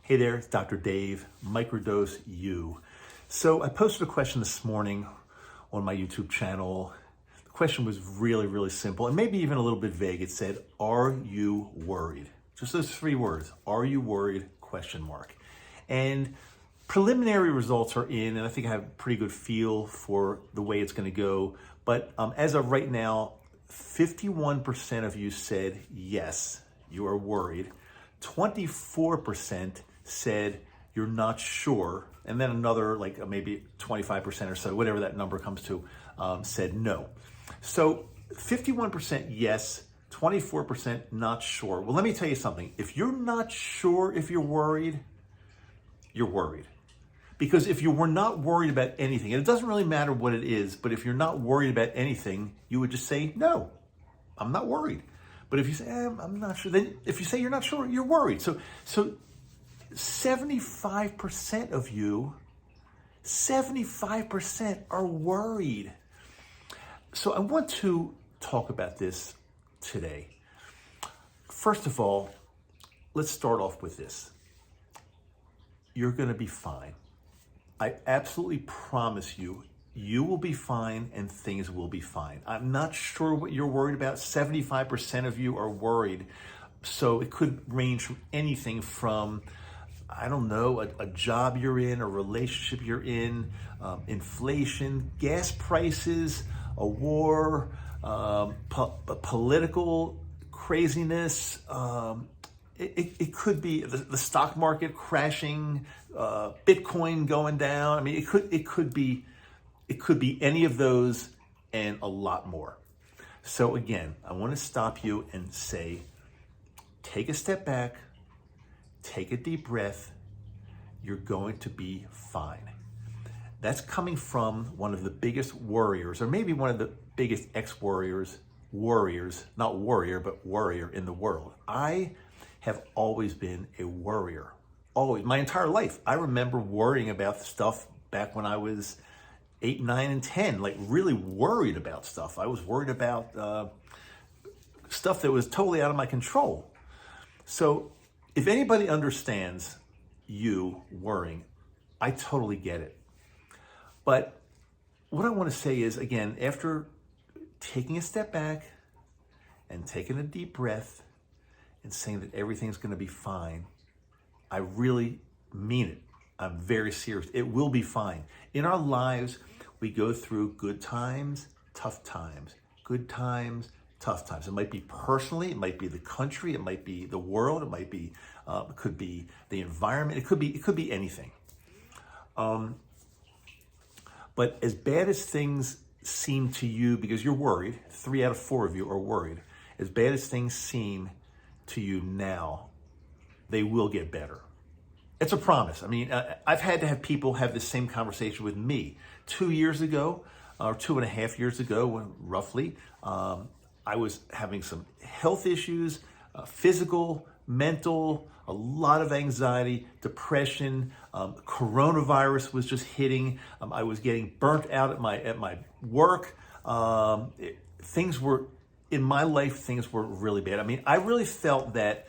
Hey there, it's Dr. Dave, Microdose U. So I posted a question this morning on my YouTube channel. The question was really simple and maybe even a little bit vague. It said, are you worried? Just those three words, are you worried, question mark. And preliminary results are in, and I think I have a pretty good feel for the way it's gonna go. But as of right now, 51% of you said yes, you are worried. 24% said you're not sure, and then another maybe 25% or so, whatever that number comes to, said no. So 51% yes, 24% not sure. Well, let me tell you something. If you're not sure if you're worried, you're worried. Because if you were not worried about anything, and it doesn't really matter what it is, but if you're not worried about anything, you would just say, no, I'm not worried. But if you say, I'm not sure, then if you say you're not sure, you're worried. So 75% of you, 75% are worried. So I want to talk about this today. First of all, let's start off with this. You're going to be fine. I absolutely promise you, you will be fine and things will be fine. I'm not sure what you're worried about. 75% of you are worried. So it could range from anything from, I don't know, a job you're in, a relationship you're in, inflation, gas prices, a war, political craziness. It could be the stock market crashing, Bitcoin going down. I mean, it could be any of those and a lot more. So again, I want to stop you and say, take a step back, take a deep breath. You're going to be fine. That's coming from one of the biggest warriors, or maybe one of the biggest ex-warriors, not warrior, but warrior in the world. I have always been a worrier, always, my entire life. I remember worrying about stuff back when I was 8, 9, and 10, really worried about stuff. I was worried about stuff that was totally out of my control. So if anybody understands you worrying, I totally get it. But what I want to say is, again, after taking a step back and taking a deep breath and saying that everything's going to be fine, I really mean it. I'm very serious. It will be fine. In our lives, we go through good times, tough times, good times, tough times. It might be personally, it might be the country, it might be the world, it might be, it could be the environment, it could be anything. But as bad as things seem to you, because you're worried, 3 out of 4 of you are worried, as bad as things seem to you now, they will get better. It's a promise. I mean, I've had to have people have the same conversation with me. 2 years ago, or 2.5 years ago, roughly, I was having some health issues, physical, mental, a lot of anxiety, depression, coronavirus was just hitting. I was getting burnt out at my work. Things were, in my life, things were really bad. I mean, I really felt that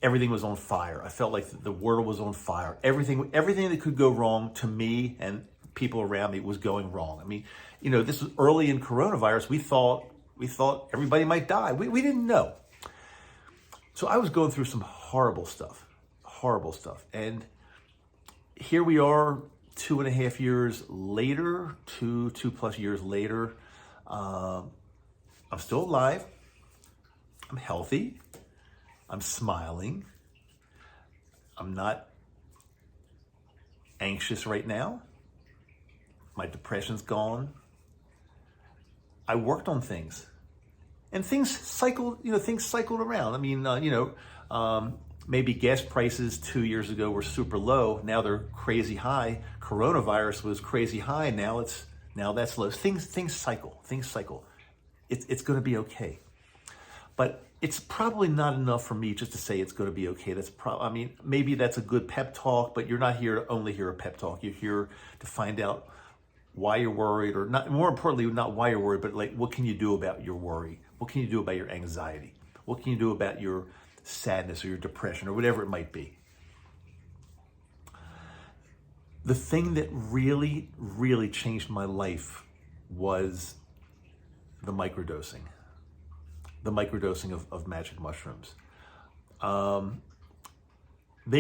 everything was on fire. I felt like the world was on fire. Everything that could go wrong to me and people around me was going wrong. I mean, this was early in coronavirus. We thought everybody might die. We didn't know. So I was going through some horrible stuff. And here we are 2.5 years later, two plus years later. I'm still alive. I'm healthy. I'm smiling. I'm not anxious right now. My depression's gone. I worked on things. And things cycled around. I mean, maybe gas prices 2 years ago were super low. Now they're crazy high. Coronavirus was crazy high. Now that's low. Things cycle. It's going to be okay. But it's probably not enough for me just to say it's going to be okay. Maybe that's a good pep talk, but you're not here to only hear a pep talk. You're here to find out why you're worried, or not, more importantly, not why you're worried, but what can you do about your worry? What can you do about your anxiety? What can you do about your sadness or your depression or whatever it might be? The thing that really, really changed my life was the microdosing of magic mushrooms. They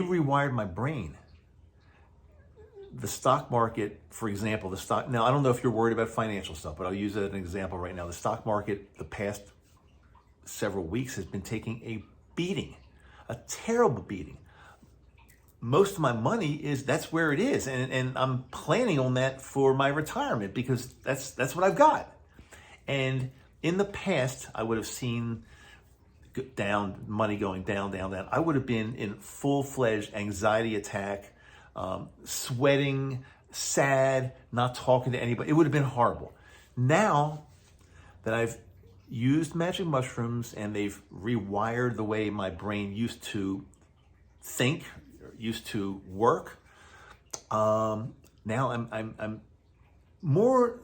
rewired my brain. The stock market, for example, now I don't know if you're worried about financial stuff, but I'll use it as an example right now. The stock market, the past several weeks, has been taking a beating, a terrible beating. Most of my money that's where it is. And I'm planning on that for my retirement because that's what I've got. And in the past, I would have seen money going down. I would have been in full-fledged anxiety attack, sweating, sad, not talking to anybody. It would have been horrible. Now that I've used magic mushrooms and they've rewired the way my brain used to think, used to work, now I'm more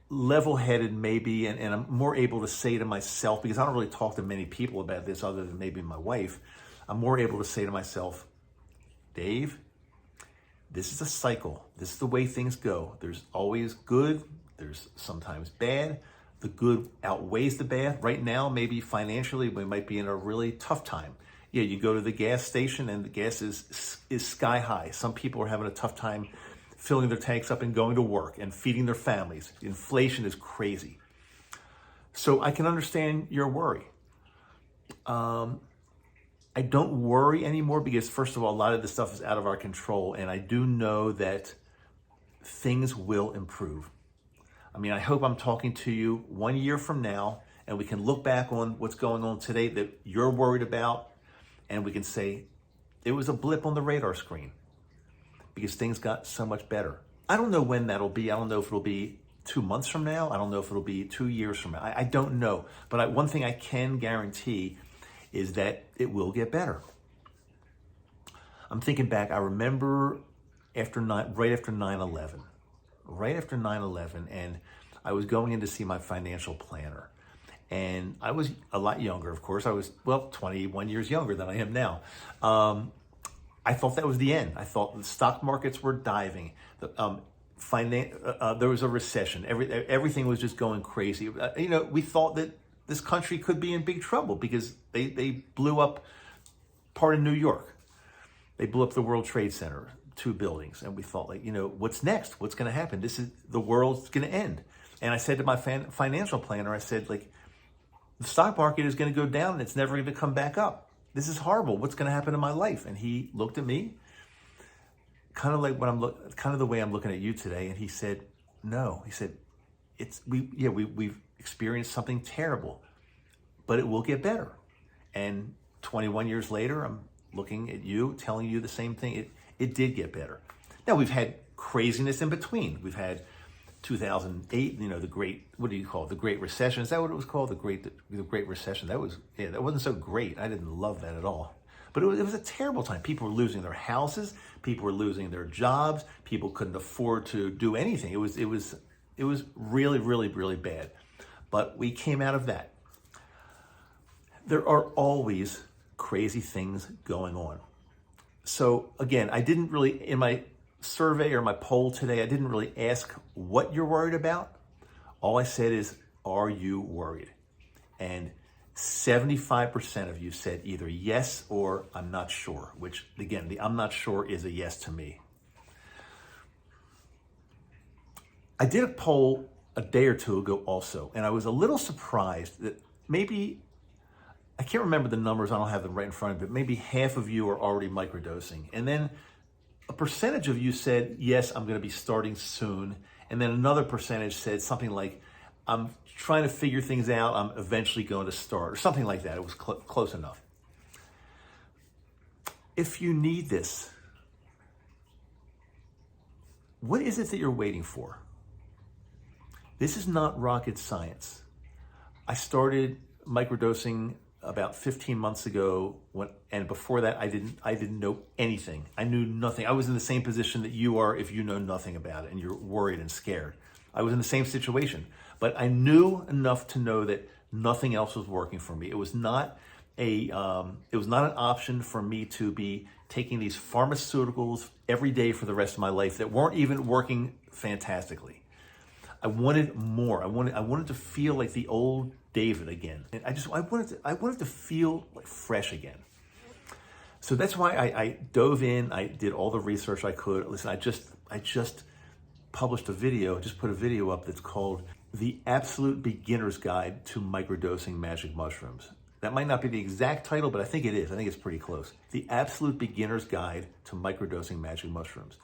level-headed maybe, and I'm more able to say to myself, because I don't really talk to many people about this other than maybe my wife, I'm more able to say to myself, Dave, this is a cycle. This is the way things go. There's always good. There's sometimes bad. The good outweighs the bad. Right now, maybe financially, we might be in a really tough time. Yeah, you go to the gas station and the gas is sky high. Some people are having a tough time filling their tanks up and going to work and feeding their families. Inflation is crazy. So I can understand your worry. I don't worry anymore because, first of all, a lot of this stuff is out of our control, and I do know that things will improve. I mean, I hope I'm talking to you 1 year from now, and we can look back on what's going on today that you're worried about, and we can say, it was a blip on the radar screen because things got so much better. I don't know when that'll be. I don't know if it'll be 2 months from now. I don't know if it'll be 2 years from now. I don't know. But one thing I can guarantee is that it will get better. I'm thinking back, I remember right after 9/11, and I was going in to see my financial planner. And I was a lot younger, of course. I was, 21 years younger than I am now. I thought that was the end. I thought the stock markets were diving. There was a recession. Everything was just going crazy. We thought that this country could be in big trouble because they blew up part of New York. They blew up the World Trade Center, 2 buildings. And we thought, what's next? What's going to happen? The world's going to end. And I said to my financial planner, I said, the stock market is going to go down and it's never going to come back up. This is horrible. What's going to happen in my life? And he looked at me, kind of like kind of the way I'm looking at you today. And he said, no. He said, we've experienced something terrible, but it will get better. And 21 years later, I'm looking at you, telling you the same thing. It did get better. Now, we've had craziness in between. We've had 2008, the great, what do you call it? The Great Recession. Is that what it was called? The Great Recession. That wasn't so great. I didn't love that at all. But it was a terrible time. People were losing their houses. People were losing their jobs. People couldn't afford to do anything. It was really, really, really bad. But we came out of that. There are always crazy things going on. So again, I didn't really, in my survey or my poll today, I didn't really ask what you're worried about. All I said is, are you worried? And 75% of you said either yes or I'm not sure, which again, the I'm not sure is a yes to me. I did a poll a day or two ago also, and I was a little surprised that maybe, I can't remember the numbers, I don't have them right in front of me, but maybe half of you are already microdosing. And then a percentage of you said, yes, I'm going to be starting soon. And then another percentage said something like, I'm trying to figure things out, I'm eventually going to start, or something like that. It was close enough. If you need this, what is it that you're waiting for? This is not rocket science. I started microdosing about 15 months ago, and before that, I didn't know anything. I knew nothing. I was in the same position that you are if you know nothing about it and you're worried and scared. I was in the same situation, but I knew enough to know that nothing else was working for me. It was not it was not an option for me to be taking these pharmaceuticals every day for the rest of my life that weren't even working fantastically. I wanted more. I wanted to feel like the old David again. And I wanted to feel like fresh again. So that's why I dove in. I did all the research I could. Listen, I just published a video, just put a video up that's called The Absolute Beginner's Guide to Microdosing Magic Mushrooms. That might not be the exact title, but I think it is. I think it's pretty close. The Absolute Beginner's Guide to Microdosing Magic Mushrooms.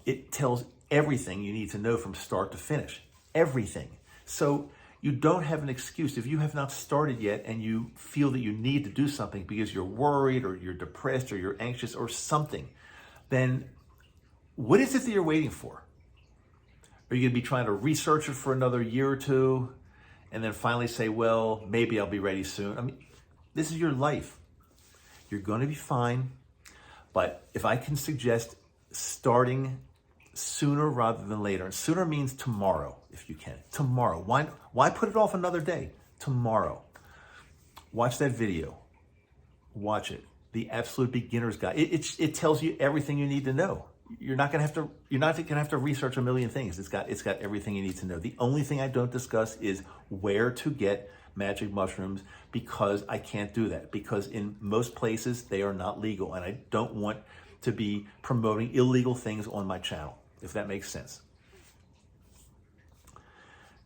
It tells everything you need to know from start to finish. Everything. So you don't have an excuse. If you have not started yet and you feel that you need to do something because you're worried or you're depressed or you're anxious or something, then what is it that you're waiting for? Are you going to be trying to research it for another year or two and then finally say, well, maybe I'll be ready soon? I mean, this is your life. You're going to be fine. But if I can suggest starting sooner rather than later, and sooner means tomorrow, if you can. Tomorrow. Why put it off another day? Tomorrow. Watch that video. Watch it. The Absolute Beginner's Guide. It tells you everything you need to know. You're not going to have to research a million things. It's got everything you need to know. The only thing I don't discuss is where to get magic mushrooms, because I can't do that, because in most places they are not legal, and I don't want to be promoting illegal things on my channel, if that makes sense.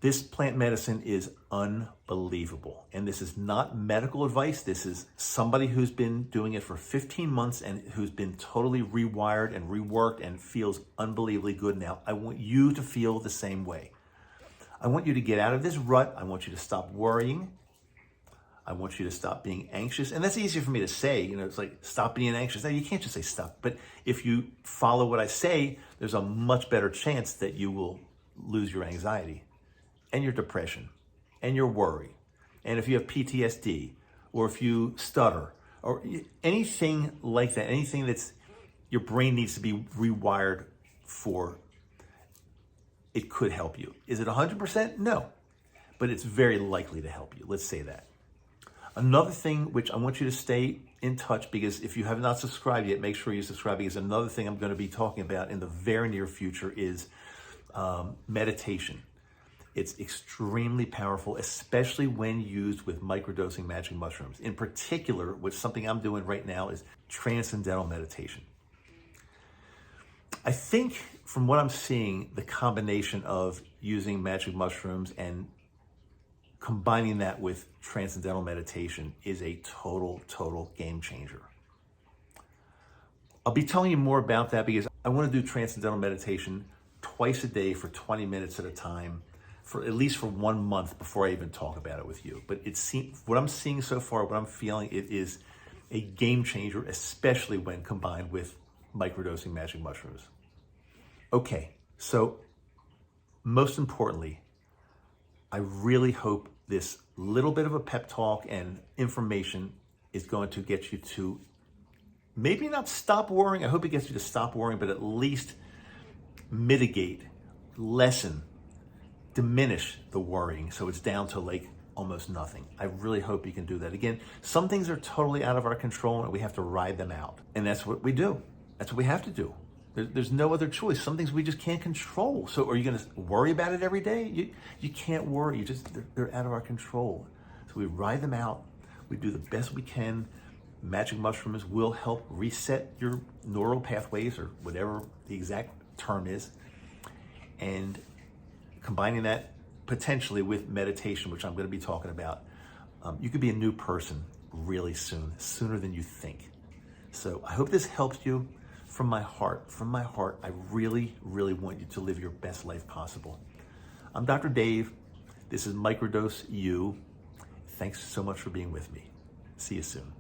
This plant medicine is unbelievable. And this is not medical advice. This is somebody who's been doing it for 15 months and who's been totally rewired and reworked and feels unbelievably good now. I want you to feel the same way. I want you to get out of this rut. I want you to stop worrying. I want you to stop being anxious. And that's easier for me to say, it's like, stop being anxious. Now, you can't just say stop. But if you follow what I say, there's a much better chance that you will lose your anxiety and your depression and your worry. And if you have PTSD, or if you stutter, or anything like that, anything that's your brain needs to be rewired for, it could help you. Is it 100%? No, but it's very likely to help you. Let's say that. Another thing which I want you to stay in touch, because if you have not subscribed yet, make sure you subscribe, because another thing I'm going to be talking about in the very near future is meditation. It's extremely powerful, especially when used with microdosing magic mushrooms. In particular, with something I'm doing right now is transcendental meditation. I think from what I'm seeing, the combination of using magic mushrooms and combining that with transcendental meditation is a total game changer. I'll be telling you more about that, because I want to do transcendental meditation twice a day for 20 minutes at a time, for at least for 1 month before I even talk about it with you. But what I'm seeing so far, what I'm feeling, it is a game changer, especially when combined with microdosing magic mushrooms. Okay, so most importantly, I really hope this little bit of a pep talk and information is going to get you to maybe not stop worrying. I hope it gets you to stop worrying, but at least mitigate, lessen, diminish the worrying, so it's down to like almost nothing. I really hope you can do that. Again, some things are totally out of our control and we have to ride them out. And that's what we do. That's what we have to do. There's no other choice. Some things we just can't control. So are you going to worry about it every day? You can't worry. They're out of our control. So we ride them out. We do the best we can. Magic mushrooms will help reset your neural pathways, or whatever the exact term is. And combining that potentially with meditation, which I'm going to be talking about, you could be a new person really soon, sooner than you think. So I hope this helps you. From my heart, I really want you to live your best life possible. I'm Dr. Dave. This is Microdose U. Thanks so much for being with me. See you soon.